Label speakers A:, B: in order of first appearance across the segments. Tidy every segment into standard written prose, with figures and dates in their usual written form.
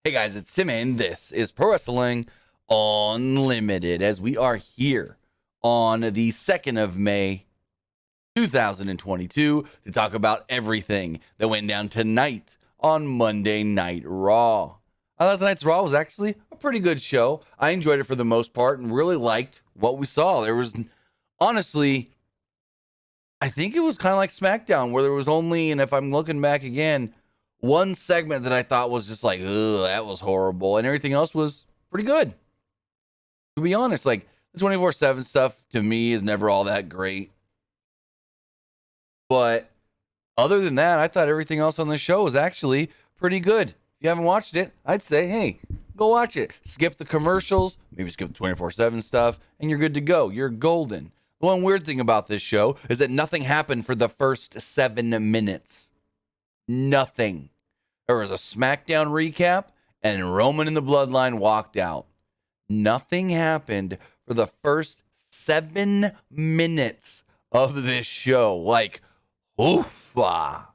A: Hey guys, it's Tim, and this is Pro Wrestling Unlimited as we are here on the 2nd of May, 2022 to talk about everything that went down tonight on Monday Night Raw. I thought tonight's Raw was actually a pretty good show. I enjoyed it for the most part and really liked what we saw. There was, honestly, I think it was kind of like SmackDown where there was only, and if I'm looking back again, one segment that I thought was just like, ugh, that was horrible. And everything else was pretty good. To be honest, like the 24/7 stuff to me is never all that great. But other than that, I thought everything else on the show was actually pretty good. If you haven't watched it, I'd say, hey, go watch it. Skip the commercials, maybe skip the 24/7 stuff, and you're good to go. You're golden. The one weird thing about this show is that nothing happened for the first 7 minutes. Nothing. There was a SmackDown recap, and Roman and the Bloodline walked out. Nothing happened for the first 7 minutes of this show. Like, oofa.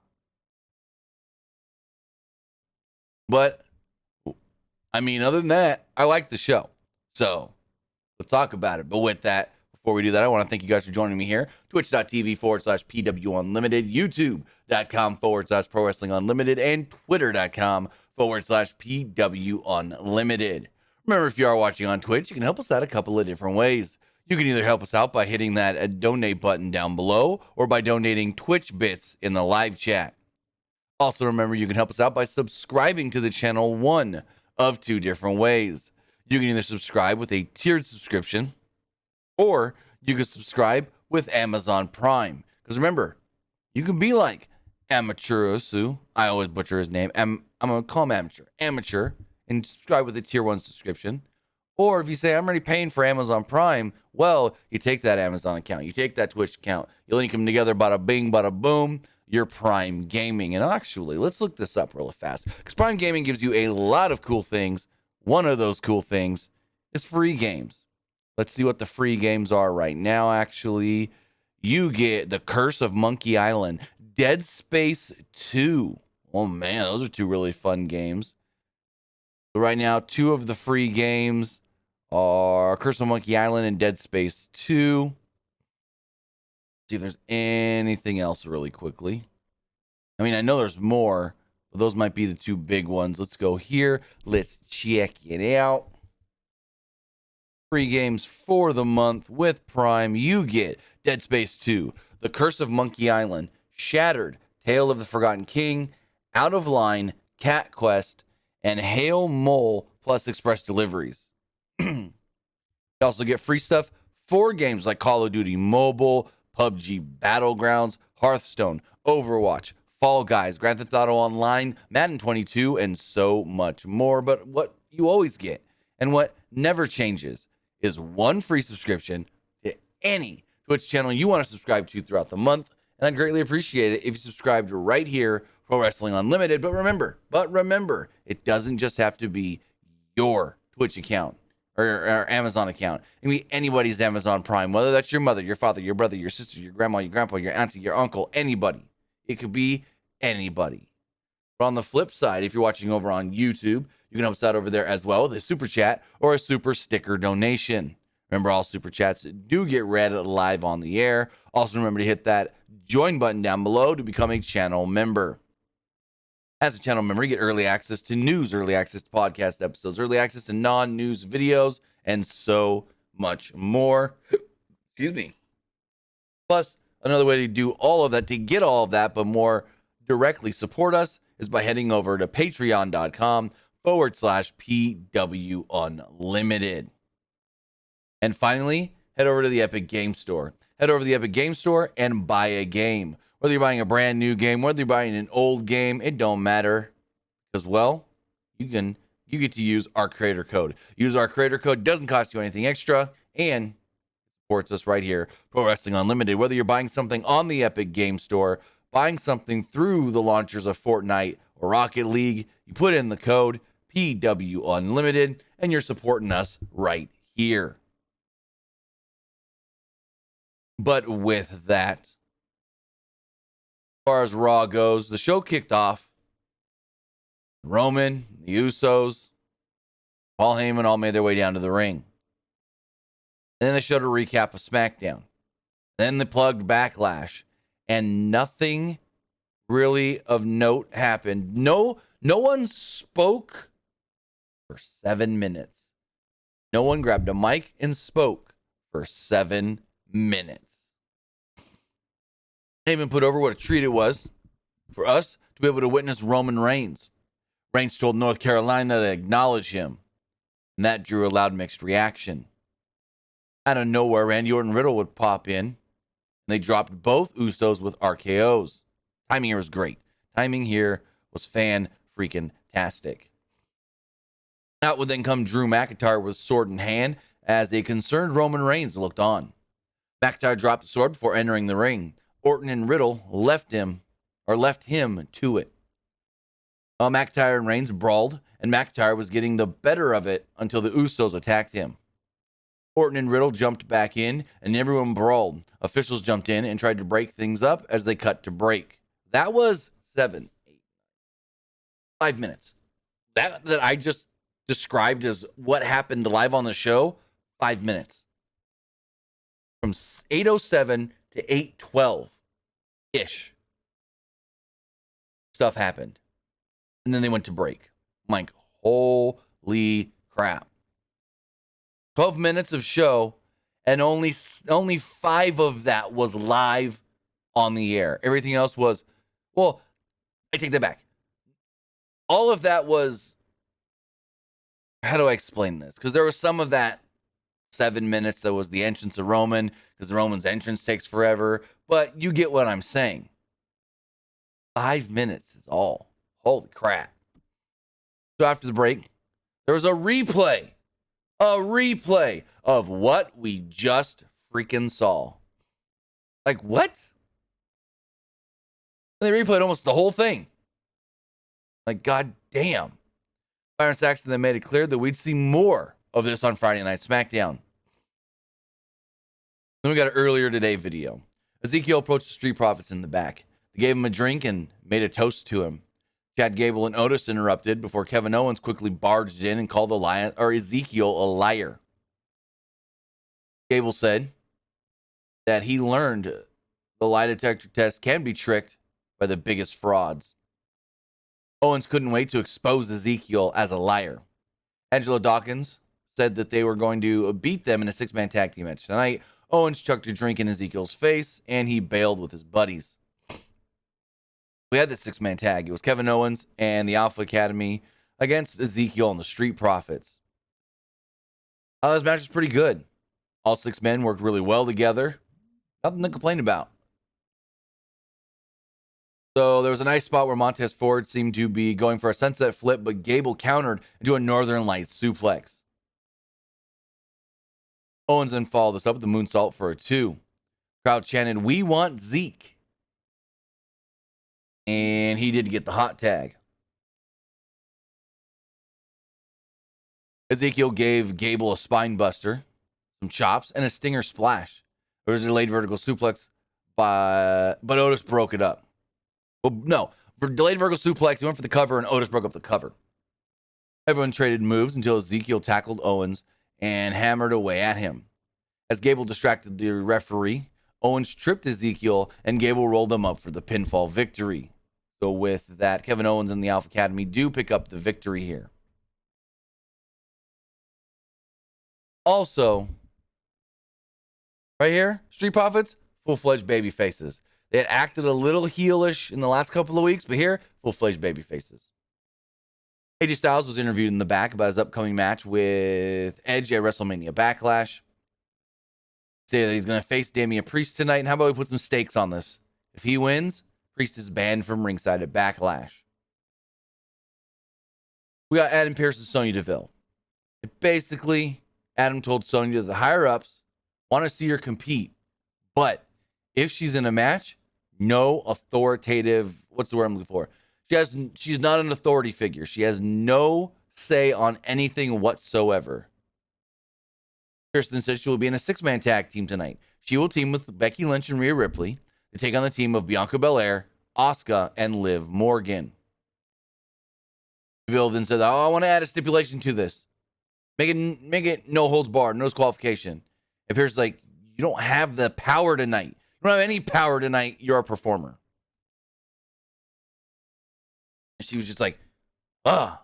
A: But, I mean, other than that, I like the show. So, we'll talk about it. But with that, before we do that, I want to thank you guys for joining me here. Twitch.tv/PW Unlimited, YouTube.com/Pro Wrestling Unlimited, and Twitter.com/PW Unlimited. Remember, if you are watching on Twitch, you can help us out a couple of different ways. You can either help us out by hitting that donate button down below or by donating Twitch bits in the live chat. Also, remember, you can help us out by subscribing to the channel one of two different ways. You can either subscribe with a tiered subscription, or you can subscribe with Amazon Prime. Because remember, you can be like Amateurosu. I always butcher his name. I'm going to call him Amateur, and subscribe with a tier 1 subscription. Or if you say, I'm already paying for Amazon Prime, well, you take that Amazon account, you take that Twitch account, you link them together, bada bing, bada boom, you're Prime Gaming. And actually, let's look this up really fast. Because Prime Gaming gives you a lot of cool things. One of those cool things is free games. Let's see what the free games are right now, actually. You get The Curse of Monkey Island, Dead Space 2. Oh, man, those are two really fun games. So right now, two of the free games are Curse of Monkey Island and Dead Space 2. See if there's anything else really quickly. I mean, I know there's more, but those might be the two big ones. Let's go here. Let's check it out. Free games for the month with Prime. You get Dead Space 2, The Curse of Monkey Island, Shattered, Tale of the Forgotten King, Out of Line, Cat Quest, and Hail Mole plus express deliveries. You also get free stuff for games like Call of Duty Mobile, PUBG Battlegrounds, Hearthstone, Overwatch, Fall Guys, Grand Theft Auto Online, Madden 22, and so much more. But what you always get and what never changes is one free subscription to any Twitch channel you want to subscribe to throughout the month. And I'd greatly appreciate it if you subscribed right here, Pro Wrestling Unlimited. But remember, it doesn't just have to be your Twitch account or Amazon account. It can be anybody's Amazon Prime, whether that's your mother, your father, your brother, your sister, your grandma, your grandpa, your auntie, your uncle, anybody. It could be anybody. But on the flip side, if you're watching over on YouTube, you can help us out over there as well with a super chat or a super sticker donation. Remember, all super chats do get read live on the air. Also, remember to hit that join button down below to become a channel member. As a channel member, you get early access to news, early access to podcast episodes, early access to non-news videos, and so much more. Excuse me. Plus, another way to do all of that, to get all of that, but more directly support us, is by heading over to patreon.com/PW Unlimited. And finally, head over to the Epic Game Store. Head over to the Epic Game Store and buy a game. Whether you're buying a brand new game, whether you're buying an old game, it don't matter. Because, well, you get to use our creator code. Use our creator code, doesn't cost you anything extra, and supports us right here, Pro Wrestling Unlimited. Whether you're buying something on the Epic Game Store, buying something through the launchers of Fortnite or Rocket League, you put in the code PW Unlimited, and you're supporting us right here. But with that, as far as Raw goes, the show kicked off Roman, the Usos, Paul Heyman all made their way down to the ring. And then they showed a recap of SmackDown. Then they plugged Backlash. And nothing really of note happened. No one spoke for 7 minutes. No one grabbed a mic and spoke for 7 minutes. Heyman put over what a treat it was for us to be able to witness Roman Reigns. Reigns told North Carolina to acknowledge him, and that drew a loud mixed reaction. Out of nowhere, Randy Orton and Riddle would pop in, and they dropped both Usos with RKOs. Timing here was great. Timing here was fan-freaking-tastic. Out would then come Drew McIntyre with sword in hand as a concerned Roman Reigns looked on. McIntyre dropped the sword before entering the ring. Orton and Riddle left him to it. McIntyre and Reigns brawled, and McIntyre was getting the better of it until the Usos attacked him. Orton and Riddle jumped back in, and everyone brawled. Officials jumped in and tried to break things up as they cut to break. That was 7, 8, 5 minutes. That I just described as what happened live on the show, 5 minutes. From 8:07 to 8:12-ish. Stuff happened. And then they went to break. I'm like, holy crap. 12 minutes of show, and only 5 of that was live on the air. Everything else was, well, I take that back. All of that was, how do I explain this? Because there was some of that 7 minutes that was the entrance of Roman, because Roman's entrance takes forever, but you get what I'm saying. 5 minutes is all. Holy crap. So after the break, there was a replay of what we just freaking saw. Like, what? And they replayed almost the whole thing. Like, god damn. Byron Saxton then made it clear that we'd see more of this on Friday Night SmackDown. Then we got an earlier today video. Ezekiel approached the Street Profits in the back. They gave him a drink and made a toast to him. Chad Gable and Otis interrupted before Kevin Owens quickly barged in and called Ezekiel a liar. Gable said that he learned the lie detector test can be tricked by the biggest frauds. Owens couldn't wait to expose Ezekiel as a liar. Angelo Dawkins said that they were going to beat them in a 6-man tag team match tonight. Owens chucked a drink in Ezekiel's face, and he bailed with his buddies. We had the 6-man tag. It was Kevin Owens and the Alpha Academy against Ezekiel and the Street Profits. This match was pretty good. All 6 men worked really well together. Nothing to complain about. So there was a nice spot where Montez Ford seemed to be going for a sunset flip, but Gable countered into a Northern Lights suplex. Owens then followed this up with the moonsault for a 2. Crowd chanted, "We want Zeke." And he did get the hot tag. Ezekiel gave Gable a spine buster, some chops, and a stinger splash. There was a delayed vertical suplex, but Otis broke it up. Well, no, for delayed vertical suplex, he went for the cover, and Otis broke up the cover. Everyone traded moves until Ezekiel tackled Owens and hammered away at him. As Gable distracted the referee, Owens tripped Ezekiel, and Gable rolled him up for the pinfall victory. So with that, Kevin Owens and the Alpha Academy do pick up the victory here. Also, right here, Street Profits, full-fledged baby faces. They had acted a little heelish in the last couple of weeks, but here, full-fledged baby faces. AJ Styles was interviewed in the back about his upcoming match with Edge at WrestleMania Backlash. He said that he's going to face Damian Priest tonight, and how about we put some stakes on this? If he wins, Priest is banned from ringside at Backlash. We got Adam Pearce and Sonya Deville. Basically, Adam told Sonya the higher-ups want to see her compete, but if she's in a match, no authoritative, what's the word I'm looking for? She's not an authority figure. She has no say on anything whatsoever. Kirsten said she will be in a 6-man tag team tonight. She will team with Becky Lynch and Rhea Ripley to take on the team of Bianca Belair, Asuka, and Liv Morgan. Deville then said, "Oh, I want to add a stipulation to this. Make it no holds barred, no disqualification." And Pierce is like, "You don't have the power tonight. You don't have any power tonight. You're a performer." And she was just like, "Ugh."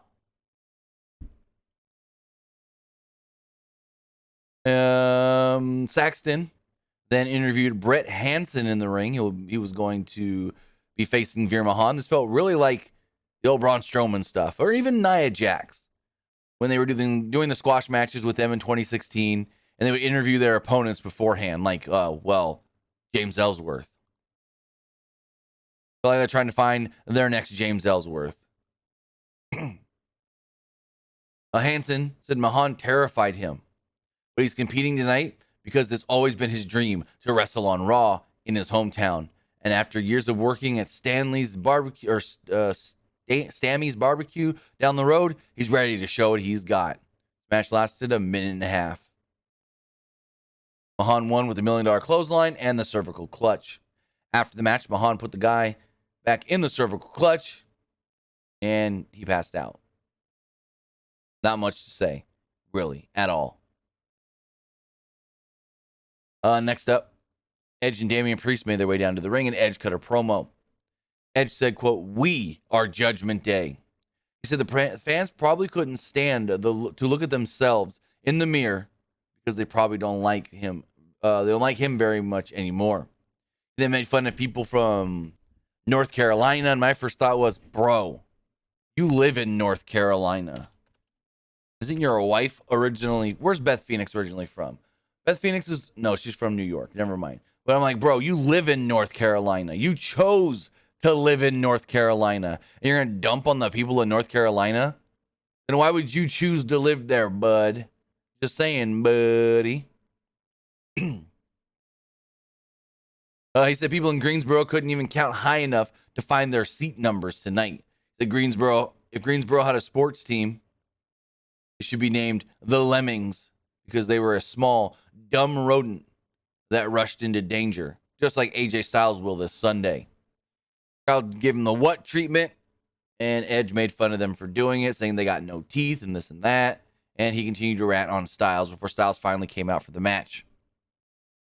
A: Saxton then interviewed Brett Hansen in the ring. He was going to be facing Veer Mahaan. This felt really like the old Braun Strowman stuff, or even Nia Jax when they were doing the squash matches with them in 2016, and they would interview their opponents beforehand, like, James Ellsworth. Like they're trying to find their next James Ellsworth. Hansen said Mahaan terrified him, but he's competing tonight because it's always been his dream to wrestle on Raw in his hometown. And after years of working at Stanley's Barbecue or Stammy's Barbecue down the road, he's ready to show what he's got. This match lasted a minute and a half. Mahaan won with the $1 million clothesline and the cervical clutch. After the match, Mahaan put the guy back in the cervical clutch, and he passed out. Not much to say, really, at all. Next up, Edge and Damian Priest made their way down to the ring, and Edge cut a promo. Edge said, quote, "We are Judgment Day." He said the fans probably couldn't stand to look at themselves in the mirror because they probably don't like him. They don't like him very much anymore. They made fun of people from North Carolina, and my first thought was, bro, you live in North Carolina. Isn't your wife originally... Where's Beth Phoenix originally from? Beth Phoenix is... No, she's from New York. Never mind. But I'm like, bro, you live in North Carolina. You chose to live in North Carolina. And you're going to dump on the people in North Carolina? Then why would you choose to live there, bud? Just saying, buddy. He said people in Greensboro couldn't even count high enough to find their seat numbers tonight. If Greensboro had a sports team, it should be named the Lemmings because they were a small, dumb rodent that rushed into danger, just like AJ Styles will this Sunday. Crowd gave him the what treatment, and Edge made fun of them for doing it, saying they got no teeth and this and that, and he continued to rant on Styles before Styles finally came out for the match.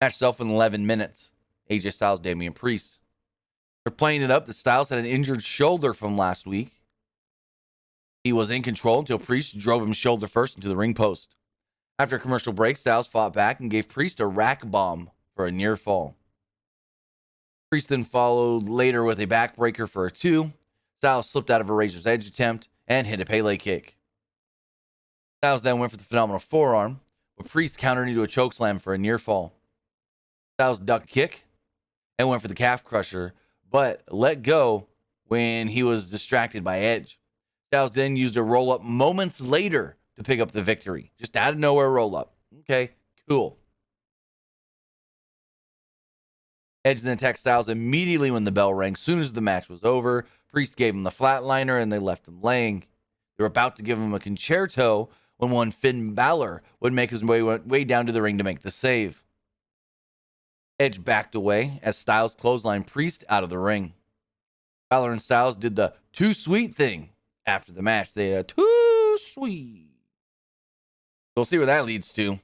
A: Match itself in 11 minutes. AJ Styles, Damian Priest. They're playing it up that Styles had an injured shoulder from last week. He was in control until Priest drove him shoulder first into the ring post. After a commercial break, Styles fought back and gave Priest a rack bomb for a near fall. Priest then followed later with a backbreaker for a 2. Styles slipped out of a Razor's Edge attempt and hit a Pele kick. Styles then went for the phenomenal forearm, but Priest countered into a chokeslam for a near fall. Styles ducked a kick and went for the calf crusher, but let go when he was distracted by Edge. Styles then used a roll-up moments later to pick up the victory. Just out of nowhere roll-up. Okay, cool. Edge then attacked Styles immediately when the bell rang. Soon as the match was over, Priest gave him the flatliner and they left him laying. They were about to give him a concerto when one Finn Balor would make his way down to the ring to make the save. Edge backed away as Styles clotheslined Priest out of the ring. Balor and Styles did the too sweet thing after the match. They too sweet. We'll see where that leads to.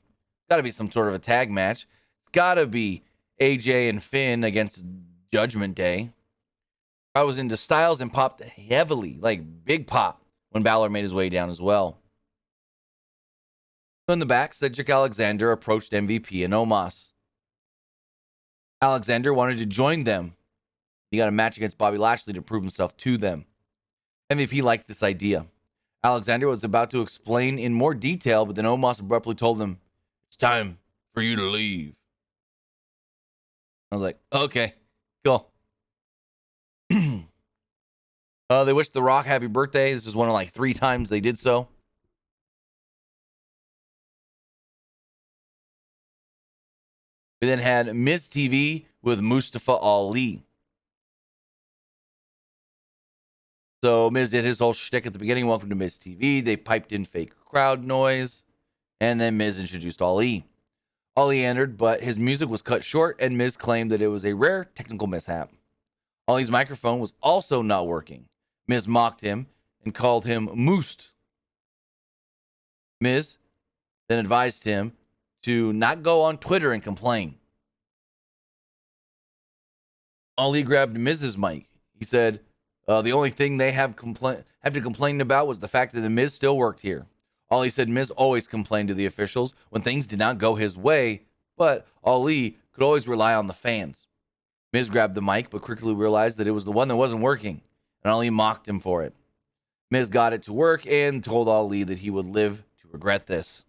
A: Got to be some sort of a tag match. It's got to be AJ and Finn against Judgment Day. I was into Styles and popped heavily, like big pop, when Balor made his way down as well. In the back, Cedric Alexander approached MVP and Omos. Alexander wanted to join them. He got a match against Bobby Lashley to prove himself to them. MVP liked this idea. Alexander was about to explain in more detail, but then Omos abruptly told him, "It's time for you to leave." I was like, okay, cool. They wished The Rock happy birthday. This is one of like 3 times they did so. We then had Miz TV with Mustafa Ali. So Miz did his whole shtick at the beginning. Welcome to Miz TV. They piped in fake crowd noise. And then Miz introduced Ali. Ali entered, but his music was cut short, and Miz claimed that it was a rare technical mishap. Ali's microphone was also not working. Miz mocked him and called him Moost. Miz then advised him to not go on Twitter and complain. Ali grabbed Miz's mic. He said, the only thing they have to complain about was the fact that the Miz still worked here. Ali said Miz always complained to the officials when things did not go his way, but Ali could always rely on the fans. Miz grabbed the mic, but quickly realized that it was the one that wasn't working, and Ali mocked him for it. Miz got it to work and told Ali that he would live to regret this.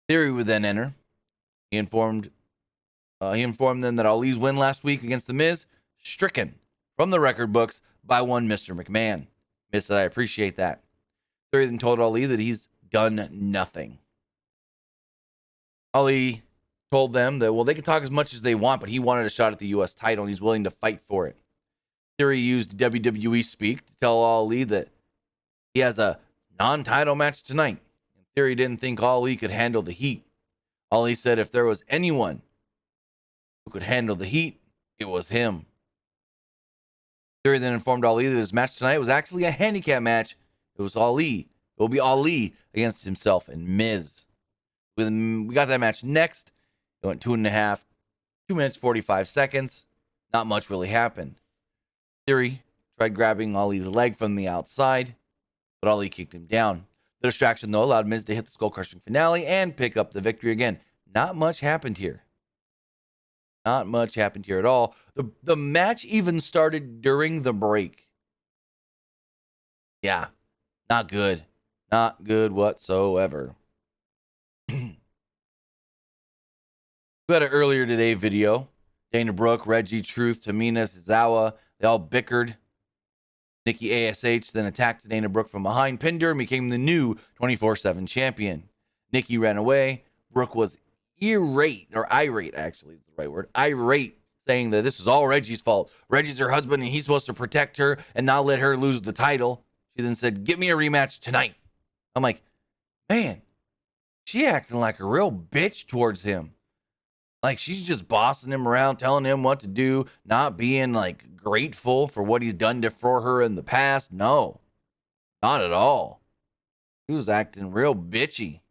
A: Theory would then enter. He informed them that Ali's win last week against The Miz, stricken from the record books by one Mr. McMahon. Miz said, I appreciate that. Theory then told Ali that he's done nothing. Ali told them that, well, they can talk as much as they want, but he wanted a shot at the U.S. title, and he's willing to fight for it. Theory used WWE speak to tell Ali that he has a non-title match tonight. Theory didn't think Ali could handle the heat. Ali said if there was anyone who could handle the heat, it was him. Theory then informed Ali that his match tonight was actually a handicap match. It was Ali. It will be Ali against himself and Miz. We got that match next. It went 2 minutes, 45 seconds. Not much really happened. Theory tried grabbing Ali's leg from the outside, but Ali kicked him down. The distraction, though, allowed Miz to hit the skull-crushing finale and pick up the victory again. Not much happened here. Not much happened here at all. The match even started during the break. Yeah, not good. Not good whatsoever. We had an earlier today video. Dana Brooke, Reggie, Truth, Tamina, Zawa, they all bickered. Nikki ASH then attacked Dana Brooke from behind, pinned her, and became the new 24/7 champion. Nikki ran away. Brooke was irate, actually is the right word, irate, saying that this was all Reggie's fault. Reggie's her husband, and he's supposed to protect her and not let her lose the title. She then said, get me a rematch tonight. I'm like, man, she acting like a real bitch towards him. Like, she's just bossing him around, telling him what to do, not being, like, grateful for what he's done for her in the past. No, not at all. He was acting real bitchy.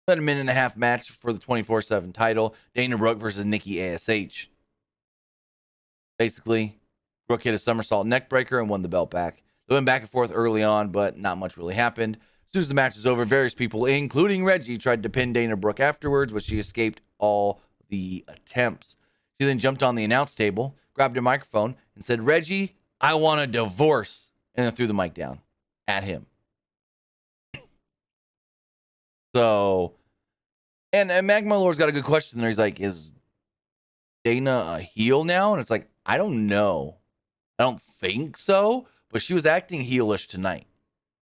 A: About a 1.5-minute match for the 24/7 title. Dana Brooke versus Nikki ASH. Basically, Brooke hit a somersault neckbreaker and won the belt back. They went back and forth early on, but not much really happened. As soon as the match was over, various people, including Reggie, tried to pin Dana Brooke afterwards, but she escaped all the attempts. She then jumped on the announce table, grabbed a microphone, and said, Reggie, I want a divorce, and then threw the mic down at him. So, and Magma Lore's got a good question there. He's like, is Dana a heel now? And it's like, I don't know. I don't think so, but she was acting heelish tonight.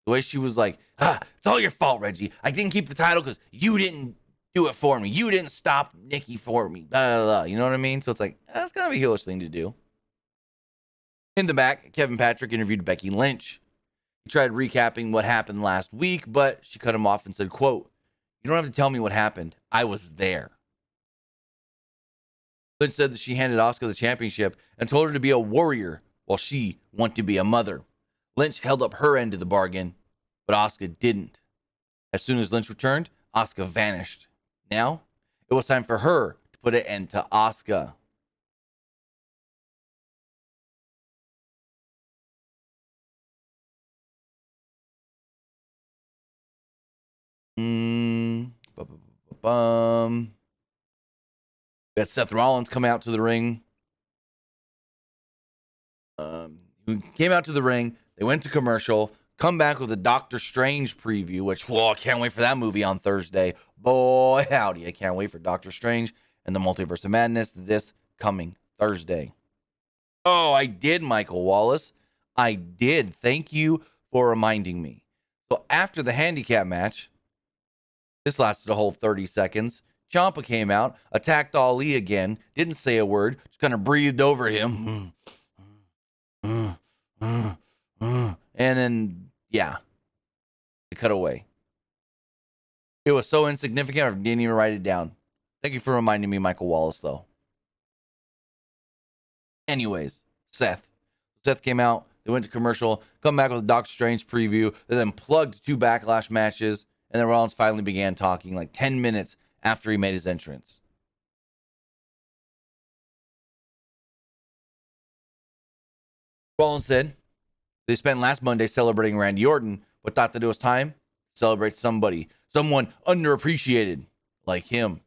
A: The way she was like, it's all your fault, Reggie. I didn't keep the title because you didn't do it for me. You didn't stop Nikki for me. Blah, blah, blah. You know what I mean? So it's like, that's kind of a heelish thing to do. In the back, Kevin Patrick interviewed Becky Lynch. He tried recapping what happened last week, but she cut him off and said, quote, you don't have to tell me what happened. I was there. Lynch said that she handed Asuka the championship and told her to be a warrior while she wanted to be a mother. Lynch held up her end of the bargain, but Asuka didn't. As soon as Lynch returned, Asuka vanished. Now, it was time for her to put an end to Asuka. We had Seth Rollins come out to the ring. He came out to the ring. They went to commercial. Come back with a Doctor Strange preview, which, whoa, I can't wait for that movie on Thursday. Boy, howdy, I can't wait for Doctor Strange and the Multiverse of Madness this coming Thursday. Oh, I did, Michael Wallace. I did. Thank you for reminding me. So after the handicap match, this lasted a whole 30 seconds. Ciampa came out, attacked Ali again, didn't say a word, just kind of breathed over him. And then, yeah, it cut away. It was so insignificant, I didn't even write it down. Thank you for reminding me, Michael Wallace, though. Anyways, Seth Seth came out. They went to commercial, come back with a Doctor Strange preview. They then plugged 2 Backlash matches, and then Rollins finally began talking like 10 minutes after he made his entrance. Rollins said they spent last Monday celebrating Randy Orton, but thought that it was time to celebrate somebody, someone underappreciated like him.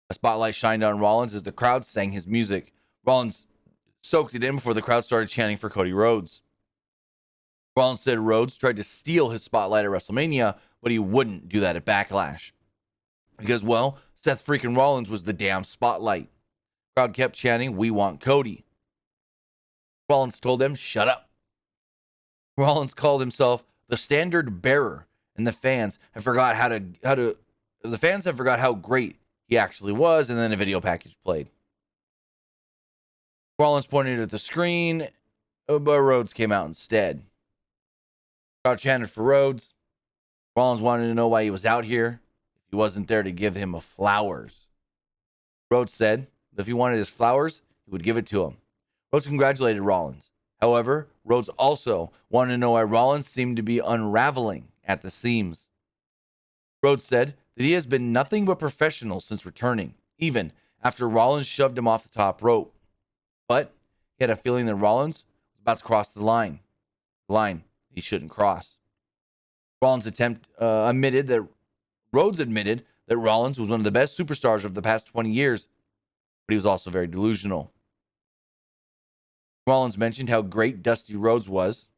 A: A spotlight shined on Rollins as the crowd sang his music. Rollins soaked it in before the crowd started chanting for Cody Rhodes. Rollins said Rhodes tried to steal his spotlight at WrestleMania, but he wouldn't do that at Backlash. Because, well, Seth freaking Rollins was the damn spotlight. The crowd kept chanting, "We want Cody." Rollins told them, "Shut up." Rollins called himself the standard bearer, and the fans have forgot how great he actually was, and then a video package played. Rollins pointed at the screen, but Rhodes came out instead. Crowd chanted for Rhodes. Rollins wanted to know why he was out here. He wasn't there to give him flowers. Rhodes said that if he wanted his flowers, he would give it to him. Rhodes congratulated Rollins. However, Rhodes also wanted to know why Rollins seemed to be unraveling at the seams. Rhodes said that he has been nothing but professional since returning, even after Rollins shoved him off the top rope. But he had a feeling that Rollins was about to cross the line he shouldn't cross. Rhodes admitted that Rollins was one of the best superstars of the past 20 years, but he was also very delusional. Rollins mentioned how great Dusty Rhodes was,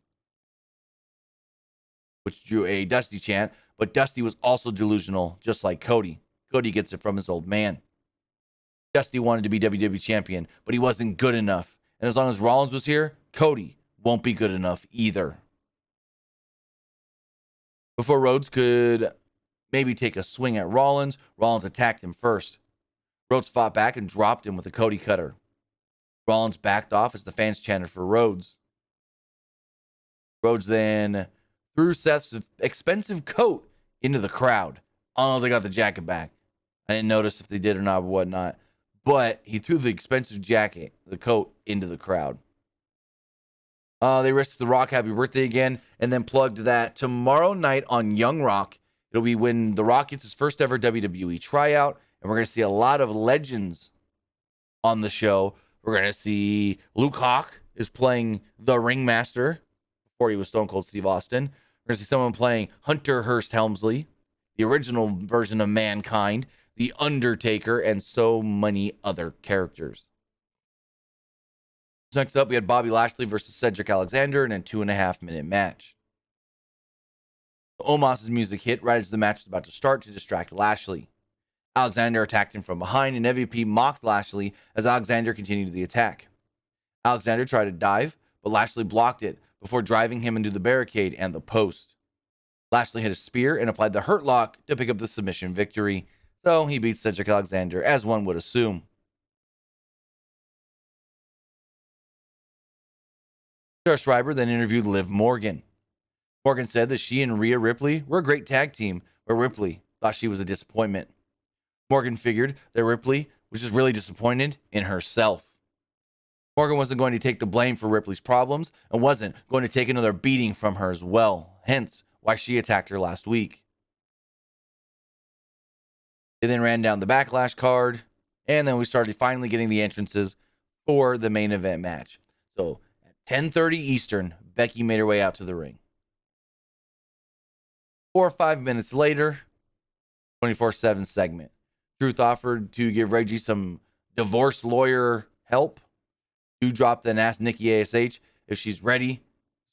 A: which drew a Dusty chant, but Dusty was also delusional, just like Cody. Cody gets it from his old man. Dusty wanted to be WWE champion, but he wasn't good enough. And as long as Rollins was here, Cody won't be good enough either. Before Rhodes could maybe take a swing at Rollins, Rollins attacked him first. Rhodes fought back and dropped him with a Cody cutter. Rollins backed off as the fans chanted for Rhodes. Rhodes then threw Seth's expensive coat into the crowd. I don't know if they got the jacket back. I didn't notice if they did or not or whatnot. But he threw the expensive jacket, the coat, into the crowd. They risked The Rock happy birthday again and then plugged that tomorrow night on Young Rock. It'll be when The Rock gets his first ever WWE tryout. And we're going to see a lot of legends on the show. We're going to see Luke Hawk is playing the Ringmaster before he was Stone Cold Steve Austin. We're going to see someone playing Hunter Hearst Helmsley, the original version of Mankind, The Undertaker, and so many other characters. Next up, we had Bobby Lashley versus Cedric Alexander in a 2.5-minute match. Omos's music hit right as the match was about to start to distract Lashley. Alexander attacked him from behind, and MVP mocked Lashley as Alexander continued the attack. Alexander tried to dive, but Lashley blocked it before driving him into the barricade and the post. Lashley hit a spear and applied the Hurt Lock to pick up the submission victory, so he beat Cedric Alexander, as one would assume. Sarah Schreiber then interviewed Liv Morgan. Morgan said that she and Rhea Ripley were a great tag team, but Ripley thought she was a disappointment. Morgan figured that Ripley was just really disappointed in herself. Morgan wasn't going to take the blame for Ripley's problems and wasn't going to take another beating from her as well, hence why she attacked her last week. They then ran down the Backlash card, and then we started finally getting the entrances for the main event match. So at 10:30 Eastern, Becky made her way out to the ring. 4 or 5 minutes later, 24/7 segment. Truth offered to give Reggie some divorce lawyer help. Doudrop then asked Nikki ASH if she's ready to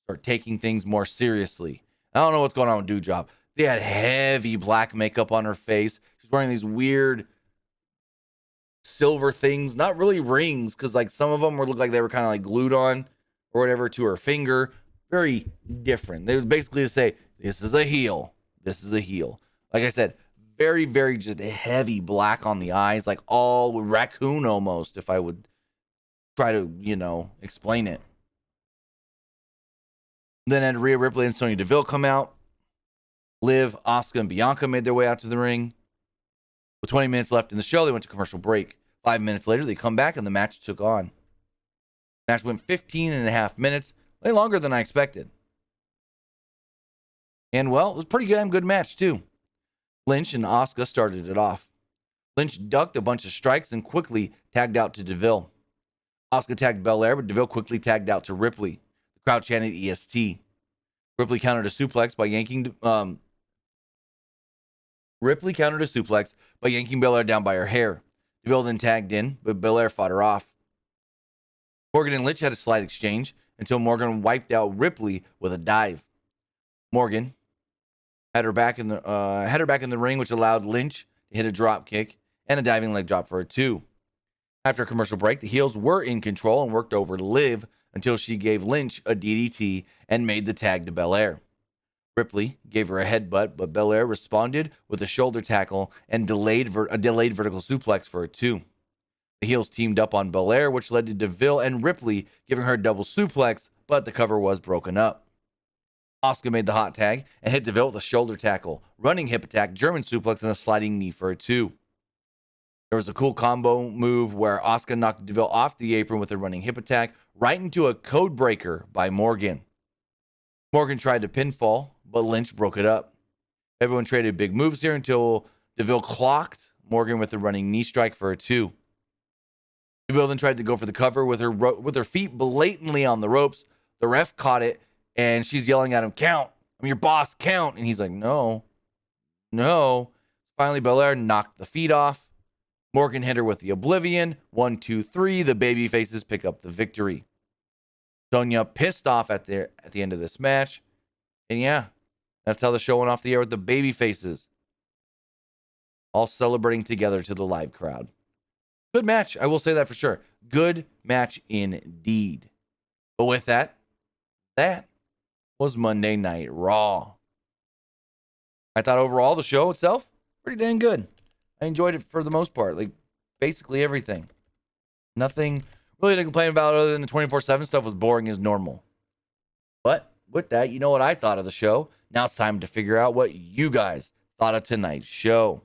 A: start taking things more seriously. I don't know what's going on with Doudrop. They had heavy black makeup on her face. She's wearing these weird silver things, not really rings, because like some of them look like they were kind of like glued on or whatever to her finger. Very different. They was basically to say, this is a heel. This is a heel. Like I said, very, very just heavy black on the eyes, like all raccoon almost, if I would try to, explain it. Then had Rhea Ripley and Sonya Deville come out. Liv, Asuka, and Bianca made their way out to the ring. With 20 minutes left in the show, they went to commercial break. 5 minutes later, they come back and the match took on. Match went 15.5 minutes, way longer than I expected. And, well, it was a pretty good match, too. Lynch and Asuka started it off. Lynch ducked a bunch of strikes and quickly tagged out to DeVille. Asuka tagged Belair, but DeVille quickly tagged out to Ripley. The crowd chanted EST. Ripley countered a suplex by yanking Belair down by her hair. DeVille then tagged in, but Belair fought her off. Morgan and Lynch had a slight exchange until Morgan wiped out Ripley with a dive. Morgan had her back in the ring, which allowed Lynch to hit a drop kick and a diving leg drop for a 2. After a commercial break, the heels were in control and worked over Liv until she gave Lynch a DDT and made the tag to Belair. Ripley gave her a headbutt, but Belair responded with a shoulder tackle and a delayed vertical suplex for a 2. The heels teamed up on Belair, which led to DeVille and Ripley giving her a double suplex, but the cover was broken up. Asuka made the hot tag and hit DeVille with a shoulder tackle, running hip attack, German suplex, and a sliding knee for a 2. There was a cool combo move where Asuka knocked DeVille off the apron with a running hip attack right into a code breaker by Morgan. Morgan tried to pinfall, but Lynch broke it up. Everyone traded big moves here until DeVille clocked Morgan with a running knee strike for a 2. DeVille then tried to go for the cover with her feet blatantly on the ropes. The ref caught it, and she's yelling at him, "Count! I'm your boss, count!" And he's like, no. Finally, Belair knocked the feet off. Morgan hit her with the Oblivion. 1, 2, 3. The baby faces pick up the victory. Sonya pissed off at the end of this match. And yeah, that's how the show went off the air with the baby faces all celebrating together to the live crowd. Good match. I will say that for sure. Good match indeed. But with that was Monday Night Raw. I thought overall the show itself, pretty dang good. I enjoyed it for the most part. Like, basically everything. Nothing really to complain about other than the 24/7 stuff was boring as normal. But with that, you know what I thought of the show. Now it's time to figure out what you guys thought of tonight's show.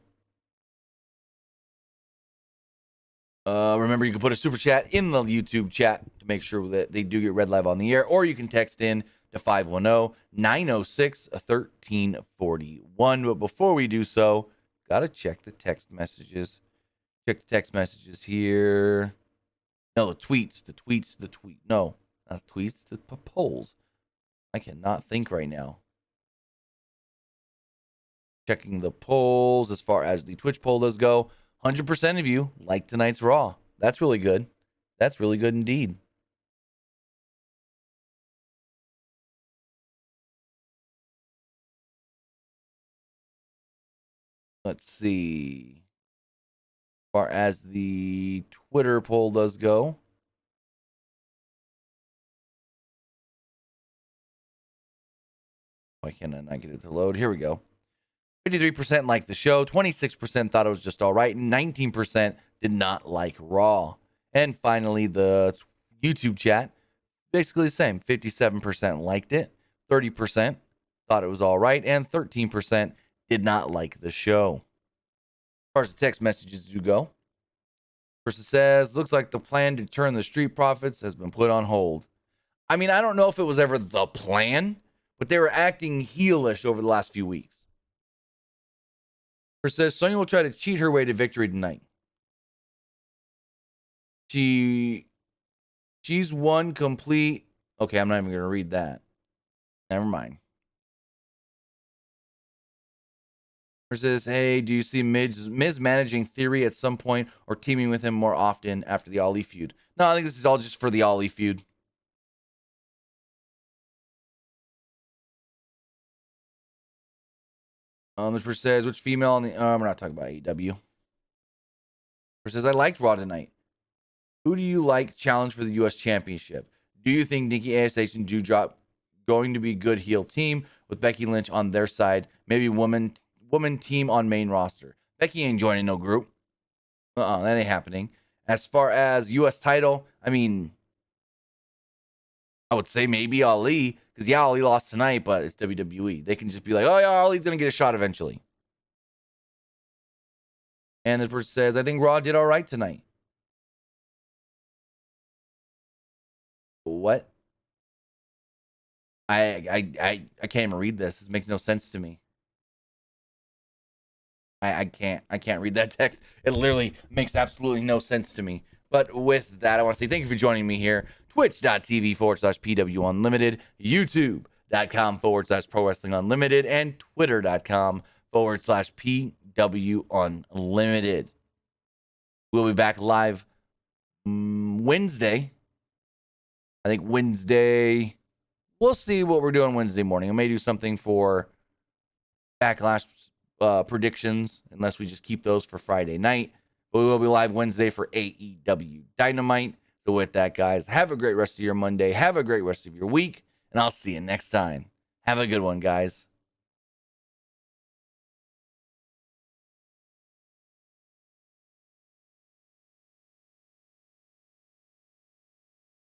A: Remember, you can put a super chat in the YouTube chat to make sure that they do get read live on the air, or you can text in to 510-906-1341. But before we do so, gotta check the text messages. Check the text messages here. No, the tweets. No, not the tweets, the polls. I cannot think right now. Checking the polls as far as the Twitch poll does go. 100% of you like tonight's Raw. That's really good. That's really good indeed. Let's see. As far as the Twitter poll does go. Why can't I not get it to load? Here we go. 53% liked the show. 26% thought it was just all right. And 19% did not like Raw. And finally, the YouTube chat. Basically the same. 57% liked it. 30% thought it was all right. And 13% did not like the show. As far as the text messages do go. Person says, looks like the plan to turn the Street Profits has been put on hold. I mean, I don't know if it was ever the plan, but they were acting heelish over the last few weeks. Person says, Sonya will try to cheat her way to victory tonight. She's won complete. Okay, I'm not even going to read that. Never mind. Says, hey, do you see Miz managing Theory at some point or teaming with him more often after the Ali feud? No, I think this is all just for the Ali feud. This person says, which female on the... we're not talking about AEW. Person says, I liked Raw tonight. Who do you like challenge for the U.S. Championship? Do you think Nikki ASH and Doudrop going to be a good heel team with Becky Lynch on their side? Maybe woman team on main roster. Becky ain't joining no group. That ain't happening. As far as U.S. title, I mean, I would say maybe Ali, because yeah, Ali lost tonight, but it's WWE. They can just be like, oh yeah, Ali's gonna get a shot eventually. And this person says, I think Raw did all right tonight. What? I can't even read this. This makes no sense to me. I can't read that text. It literally makes absolutely no sense to me. But with that, I want to say thank you for joining me here. Twitch.tv/PW Unlimited, YouTube.com/Pro Wrestling Unlimited, and Twitter.com/PW Unlimited. We'll be back live Wednesday. I think Wednesday, we'll see what we're doing Wednesday morning. I may do something for Backlash predictions, unless we just keep those for Friday night. But we will be live Wednesday for AEW Dynamite. So with that, guys, have a great rest of your Monday. Have a great rest of your week. And I'll see you next time. Have a good one, guys.